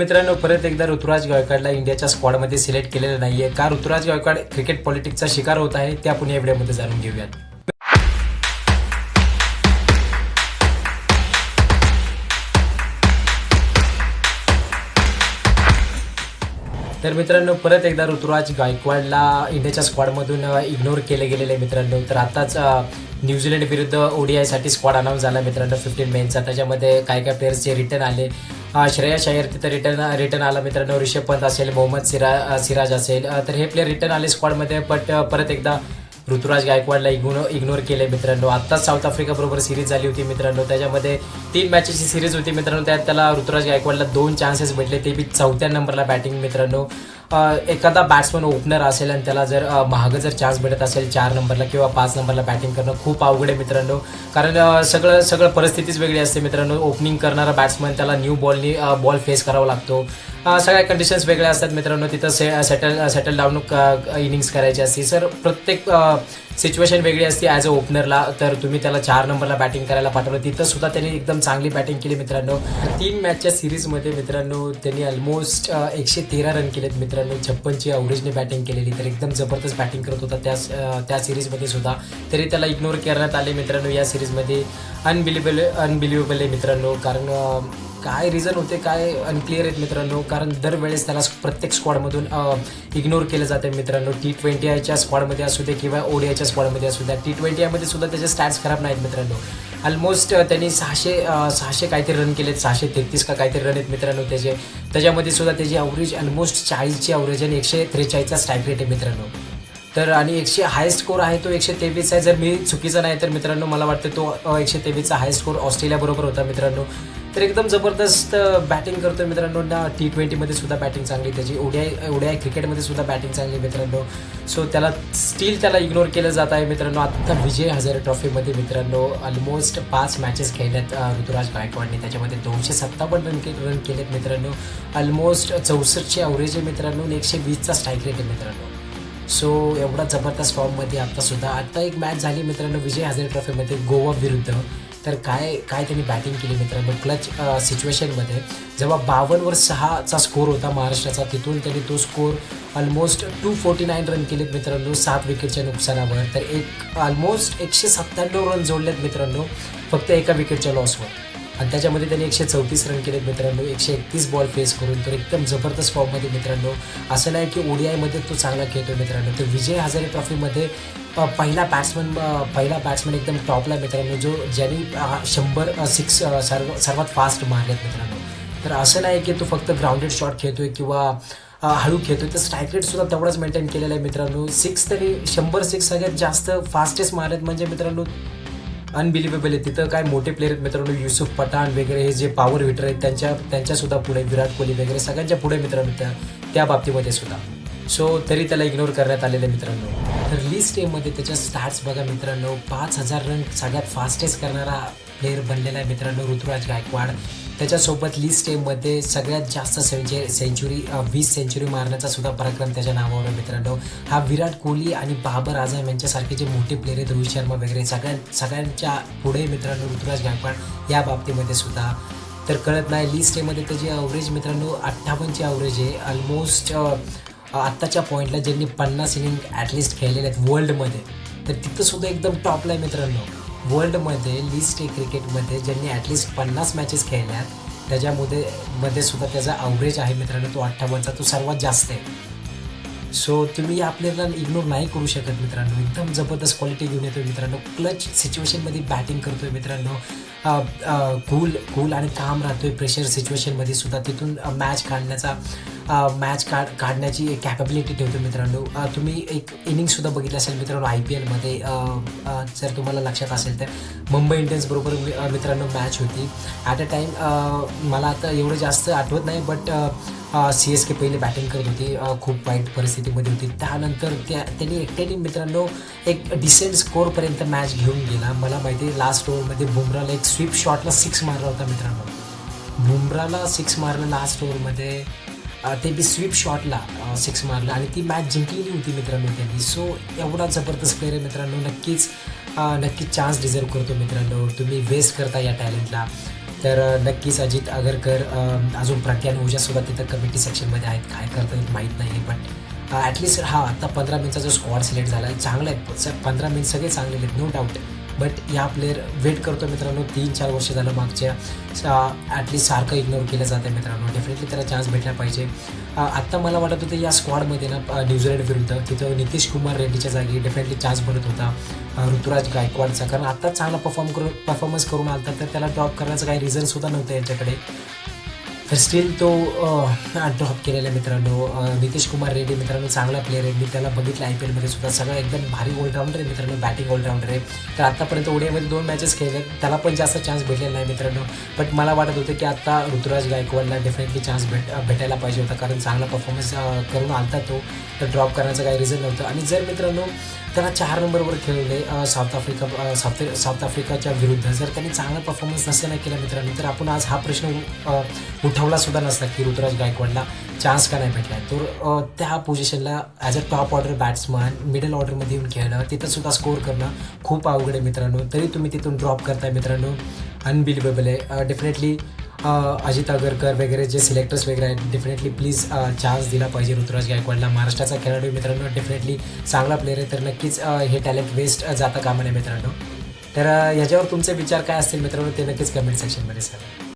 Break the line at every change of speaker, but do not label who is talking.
मित्रांनो, परत एकदा ऋतुराज गायकवाडला इंडियाच्या स्क्वॉडमध्ये सिलेक्ट केलेलं नाहीये. का ऋतुराज गायकवाड क्रिकेट पॉलिटिक्सचा शिकार होत आहे ते आपण या व्हिडिओमध्ये जाणून घेऊयात. तर मित्रांनो, परत एकदा ऋतुराज गायकवाडला इंडियाच्या स्क्वॉडमधून इग्नोर केले गेलेले मित्रांनो. तर आताच न्यूझीलंड विरुद्ध ओडीआयसाठी स्क्वॉड अनाऊन्स झाला मित्रांनो 15 मेचा. त्याच्यामध्ये काय काय प्लेयर्सचे रिटर्न आले. श्रेयस अय्यर तिथं रिटर्न आला मित्रांनो. ऋषभ पंत असेल, मोहम्मद सिराज असेल, तर हे प्लेयर रिटर्न आले स्क्वॉडमध्ये. बट परत एकदा ऋतुराज गायकवाडला इग्नोर केले मित्रांनो. आत्ताच साऊथ आफ्रिका बरोबर सिरीज झाली होती मित्रांनो. त्याच्यामध्ये 3 मॅचेसची सिरीज होती मित्रांनो. त्यात त्याला ऋतुराज गायकवाडला 2 चान्सेस भेटले, ते बी 4थ्या नंबरला बॅटिंग मित्रांनो. एखादा बॅट्समन ओपनर असेल आणि त्याला जर महाग जर चान्स भेटत असेल 4 नंबरला किंवा 5 नंबरला बॅटिंग करणं खूप अवघड आहे मित्रांनो. कारण सगळं परिस्थितीच वेगळी असते मित्रांनो. ओपनिंग करणारा बॅट्समन त्याला न्यू बॉल फेस करावा लागतो. सगळ्या कंडिशन्स वेगळ्या असतात मित्रांनो. तिथं सेटल डाऊन इनिंग्स करायची असते. सर प्रत्येक सिच्युएशन वेगळी असते. ॲज अ ओपनरला तर तुम्ही त्याला 4 नंबरला बॅटिंग करायला पाठवलं, तिथं सुद्धा त्यांनी एकदम चांगली बॅटिंग केली मित्रांनो. 3 मॅचच्या सिरीजमध्ये मित्रांनो त्यांनी ऑलमोस्ट 113 रन केलेत मित्रांनो. 56ची अवरेजने बॅटिंग केलेली, तर एकदम जबरदस्त बॅटिंग करत होता त्या सिरीजमध्ये सुद्धा. तरी त्याला इग्नोर करण्यात आले मित्रांनो या सिरीजमध्ये. अनबिलिव्हेबल आहे मित्रांनो. कारण काय रिझन होते काय अनक्लिअर आहेत मित्रांनो. कारण दरवेळेस त्याला प्रत्येक स्क्वॉडमधून इग्नोर केलं जातं मित्रांनो. T20च्या स्क्वॉडमध्ये असू दे किंवा ओडीआयच्या स्क्वॉडमध्ये असू द्या. T20मध्ये सुद्धा त्याचे स्टॅट्स खराब नाहीत मित्रांनो. ऑलमोस्ट त्यांनी 600 काहीतरी रन केलेत, 633 का काहीतरी रन आहेत मित्रांनो त्याच्यामध्ये सुद्धा त्याची अवरेज ऑलमोस्ट 40ची अवरेज आणि 143चा स्ट्राईक रेट आहे मित्रांनो. तर आणि हायस्ट स्कोर आहे तो 123 आहे. जर मी चुकीचा नाही तर मित्रांनो मला वाटतं तो 123चा हायस्ट स्कोर ऑस्ट्रेलियाबरोबर होता मित्रांनो. तर एकदम जबरदस्त बॅटिंग करतो मित्रांनो. T20मध्ये सुद्धा बॅटिंग चांगली त्याची, ओडीआय क्रिकेटमध्ये सुद्धा बॅटिंग चांगली मित्रांनो. सो त्याला इग्नोर केलं जात आहे मित्रांनो. आता विजय हजारे ट्रॉफीमध्ये मित्रांनो ऑलमोस्ट 5 मॅचेस खेळल्यात ऋतुराज गायकवाडने. त्याच्यामध्ये 257 रन केलेत मित्रांनो. ऑलमोस्ट 64ची अवरेज आहे मित्रांनो आणि 120चा स्ट्राईक रेट आहे मित्रांनो. सो एवढा जबरदस्त फॉर्ममध्ये आता एक मॅच झाली मित्रांनो विजय हजारे ट्रॉफीमध्ये गोवा विरुद्ध. तर काय त्यांनी बॅटिंग केली मित्रांनो. क्लच सिच्युएशनमध्ये जेव्हा 52वर 6चा स्कोर होता महाराष्ट्राचा, तिथून त्यांनी तो स्कोर ऑलमोस्ट 249 रन केलेत मित्रांनो 7 विकेटच्या नुकसानावर. तर ऑलमोस्ट 197 रन जोडलेत मित्रांनो फक्त एका विकेटच्या लॉसवर. आणि त्याच्यामध्ये त्यांनी 134 रन केलेत मित्रांनो 131 बॉल फेस करून. तर एकदम जबरदस्त फॉर्ममध्ये मित्रांनो. असं नाही की ओडीआयमध्ये तो चांगला खेळतो मित्रांनो. तर विजय हजारे ट्रॉफीमध्ये पहिला बॅट्समन एकदम टॉपला मित्रांनो ज्यांनी 100 सिक्स सर्वात फास्ट मारलेत मित्रांनो. तर असं नाही की तो फक्त ग्राउंडेड शॉट खेळतोय किंवा हळू खेळतोय, तर स्ट्राईक रेट सुद्धा तेवढाच मेंटेन केलेला आहे मित्रांनो. 6 तरी 100 6 सगळ्यात जास्त फास्टेस्ट मारलेत म्हणजे मित्रांनो अनबिलिव्हेबल आहे. तिथं काय मोठे प्लेयर आहेत मित्रांनो, युसुफ पठाण वगैरे हे जे पॉवर हिटर आहेत त्यांच्यासुद्धा पुढे, विराट कोहली वगैरे सगळ्यांच्या पुढे मित्रांनो त्या बाबतीमध्ये सुद्धा. सो तरी त्याला इग्नोर करण्यात आलेलं आहे मित्रांनो. तर लिस्ट एमध्ये त्याच्या स्टॅट्स बघा मित्रांनो. 5000 रन सगळ्यात फास्टेस्ट करणारा प्लेयर बनलेला आहे मित्रांनो ऋतुराज गायकवाड. त्याच्यासोबत लिस्ट एमध्ये सगळ्यात जास्त सेंचुरी 20 सेंचुरी मारण्याचा सुद्धा पराक्रम त्याच्या नावावर आहे मित्रांनो. हा विराट कोहली आणि बाबर आझम यांच्यासारखे जे मोठे प्लेयर आहेत, रोहित शर्मा वगैरे सगळ्यांच्या पुढे मित्रांनो ऋतुराज गायकवाड या बाबतीमध्ये सुद्धा. तर कळत नाही लिस्ट एमध्ये त्याची अवरेज मित्रांनो 58ची अवरेज आहे. ऑलमोस्ट आत्ताच्या पॉईंटला ज्यांनी 50 इनिंग ॲटलिस्ट खेळलेले आहेत वर्ल्डमध्ये, तर तिथं सुद्धा एकदम टॉपला आहे मित्रांनो. वर्ल्डमध्ये लिस्ट ए क्रिकेटमध्ये ज्यांनी ॲटलिस्ट 50 मॅचेस खेळल्यात त्याच्यामध्ये सुद्धा त्याचा अवरेज आहे मित्रांनो तो 58चा, तो सर्वात जास्त आहे. सो तुम्ही या प्लेअरला इग्नोर नाही करू शकत मित्रांनो. एकदम जबरदस्त क्वालिटी घेऊन येतो मित्रांनो. क्लच सिच्युएशनमध्ये बॅटिंग करतो आहे मित्रांनो. कूल आणि काम राहतो आहे प्रेशर सिच्युएशनमध्ये सुद्धा. तिथून मॅच काढण्याची कॅपॅबिलिटी ठेवतो मित्रांनो. तुम्ही एक इनिंगसुद्धा बघितलं असेल मित्रांनो IPLमध्ये, जर तुम्हाला लक्षात असेल तर मुंबई इंडियन्स बरोबर मित्रांनो मॅच होती. ॲट अ टाईम मला आता एवढं जास्त आठवत नाही, बट CSK पहिले बॅटिंग करत होती, खूप वाईट परिस्थितीमध्ये होती. त्यानंतर त्यांनी एकट्याने मित्रांनो एक डिसेंट स्कोरपर्यंत मॅच घेऊन गेला. मला माहिती आहे लास्ट ओव्हरमध्ये बुमराला एक स्वीप शॉटला 6 मारला होता मित्रांनो. बुमराला 6 मारलं लास्ट ओव्हरमध्ये, ते बी स्वीप शॉटला 6 मारला आणि ती मॅच जिंकलेली होती मित्रांनो त्यांनी. सो एवढा जबरदस्त प्लेअर आहे मित्रांनो. नक्कीच चान्स डिझर्व करतो मित्रांनो. तुम्ही वेस्ट करता या टॅलेंटला. तर नक्कीच अजित आगरकर, अजून प्रज्ञान ओझासुद्धा तिथं कमिटी सेक्शनमध्ये आहेत. काय करतात माहीत नाही, बट ॲटलीस्ट आता 15 मेनचा जो स्क्वॉड सिलेक्ट झाला आहे चांगला आहे. 15 मेन सगळे चांगले आहेत, नो डाऊट. बट या प्लेअर वेट करतो मित्रांनो. 3-4 वर्ष झालं मागच्या ॲटलीस्ट सारखं इग्नोर केलं जातं आहे मित्रांनो. डेफिनेटली त्याला चान्स भेटला पाहिजे. आत्ता मला वाटत होतं या स्क्वॉडमध्ये ना न्यूझीलंड विरुद्ध तिथं नितीश कुमार रेड्डीच्या जागी डेफिनेटली चान्स बनत होता ऋतुराज गायकवाडचा, कारण आत्ताच चांगला परफॉर्मन्स करून आला तर त्याला ड्रॉप करण्याचं काही रिझनसुद्धा नव्हतं यांच्याकडे. तर स्टील तो ड्रॉप केलेला आहे मित्रांनो. नितीश कुमार रेड्डी मित्रांनो चांगला प्लेअर आहे. मी त्याला बघितलं IPLमध्ये सुद्धा. सगळं एकदम भारी ऑलराऊंडर आहे मित्रांनो, बॅटिंग ऑलराऊंडर आहे. तर आत्तापर्यंत ओडिआयमध्ये 2 मॅचेस खेळले, त्याला पण जास्त चान्स भेटलेला नाही मित्रांनो. बट मला वाटत होतं की आत्ता ऋतुराज गायकवाडला डेफिनेटली चान्स भेटायला पाहिजे होता, कारण चांगला परफॉर्मन्स करून आलता तो. तर ड्रॉप करण्याचं काही रिझन नव्हतं. आणि जर मित्रांनो त्याला 4 नंबरवर खेळले साऊथ आफ्रिकाच्या विरुद्ध, जर त्यांनी चांगला परफॉर्मन्स नसता नाही केला मित्रांनो, तर आपण आज हा प्रश्न उठवलासुद्धा नसता की ऋतुराज गायकवाडला चान्स का नाही भेटला. तर त्या पोझिशनला as a top order batsman middle ऑर्डरमध्ये येऊन खेळणं, तिथंसुद्धा स्कोअर करणं खूप अवघड आहे मित्रांनो. तरी तुम्ही तिथून ड्रॉप करताय मित्रांनो, अनबिलिव्हेबल आहे. डेफिनेटली अजित आगरकर वगैरे जे सिलेक्टर्स वगैरे आहेत, डेफिनेटली प्लीज चान्स दिला पाहिजे ऋतुराज गायकवाडला. महाराष्ट्राचा खेळाडू मित्रांनो, डेफिनेटली चांगला प्लेअर आहे. तर नक्कीच हे टॅलेंट वेस्ट जाता कामा नये मित्रांनो. तर याच्यावर तुमचे विचार काय असतील मित्रांनो, ते नक्कीच कमेंट सेक्शनमध्ये सांगा.